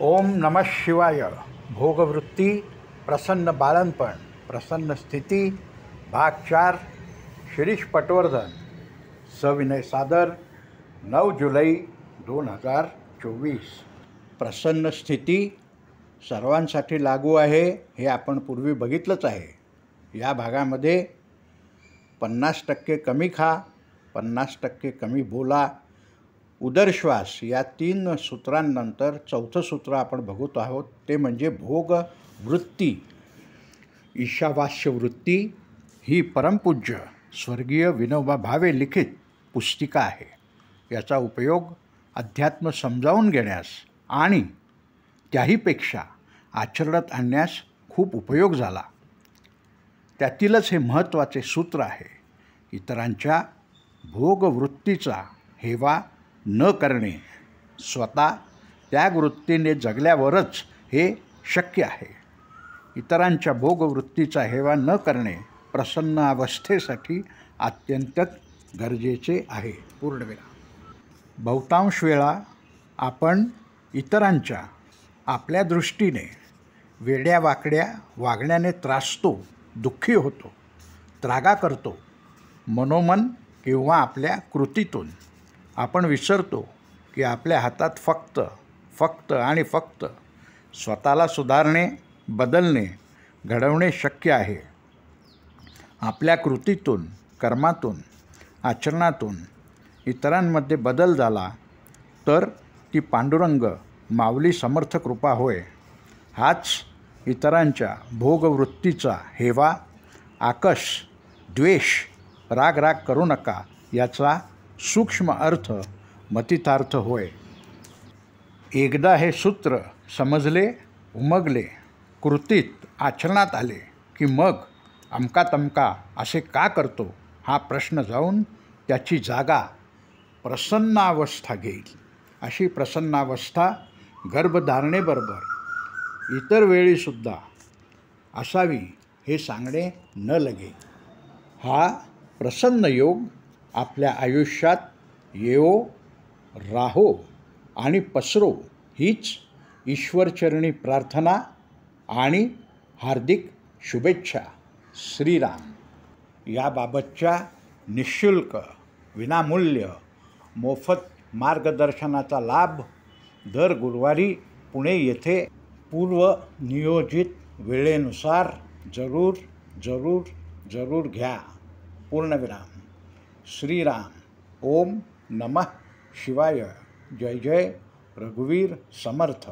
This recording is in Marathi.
ओम नमः शिवाय. भोगवृत्ती, प्रसन्न बाळणपण, प्रसन्न स्थिती, भाग 4. शिरीष पटवर्धन. सविनय सादर 9 जुलै 2024. प्रसन्न स्थिती सर्वांसाठी लागू आहे हे आपण पूर्वी बघितलंच आहे. या भागामध्ये 50% कमी खा, 50% कमी बोला, उदरश्वास या 3 सूत्रांनंतर चौथं सूत्र आपण बघत आहोत. ते म्हणजे भोग वृत्ती. ईशावास्य वृत्ती ही परमपूज्य स्वर्गीय विनोबा भावे लिखित पुस्तिका आहे. याचा उपयोग अध्यात्म समजावून घेण्यास आणि त्याहीपेक्षा आचरणात आणण्यास खूप उपयोग झाला. त्यातीलच हे महत्त्वाचे सूत्र आहे. इतरांच्या भोगवृत्तीचा हेवा न करणे. स्वतः त्यागवृत्तीने जगल्यावरच हे शक्य आहे. इतरांच्या भोगवृत्तीचा हेवा न करणे प्रसन्न अवस्थेसाठी अत्यंत गरजेचे आहे. पूर्णविराम. बहुतांश वेळा आपण इतरांच्या आपल्या दृष्टीने वेड्यावाकड्या वागण्याने त्रासतो, दुःखी होतो, त्रागा करतो. मनोमन किंवा आपल्या कृतीतून आपण विसरतो की आपल्या हातात फक्त आणि फक्त स्वतःला सुधारणे, बदलणे, घडवणे शक्य आहे. आपल्या कृतीतून, कर्मातून, आचरणातून इतरांमध्ये बदल झाला तर ती पांडुरंग माऊली समर्थ कृपा होय. हाच इतरांच्या भोगवृत्तीचा हेवा, आकस, द्वेष, राग करू नका याचा सूक्ष्म अर्थ, मतितार्थ होय. एकदा हे सूत्र समजले, उमगले, कृतीत आचरणात आले की मग अमका तमका असे का करतो हा प्रश्न जाऊन त्याची जागा प्रसन्नावस्था घेईल. अशी प्रसन्नावस्था गर्भधारणेबरोबर इतर वेळीसुद्धा असावी हे सांगणे न लगे. हा प्रसन्न योग आपल्या आयुष्यात येवो, राहो आणि पसरो हीच ईश्वरचरणी प्रार्थना आणि हार्दिक शुभेच्छा. श्रीराम. याबाबतच्या निःशुल्क, विनामूल्य, मोफत मार्गदर्शनाचा लाभ दर गुरुवारी पुणे येथे पूर्वनियोजित वेळेनुसार जरूर घ्या. पूर्णविराम. श्रीराम. ओम नमः शिवाय. जय जय रघुवीर समर्थ.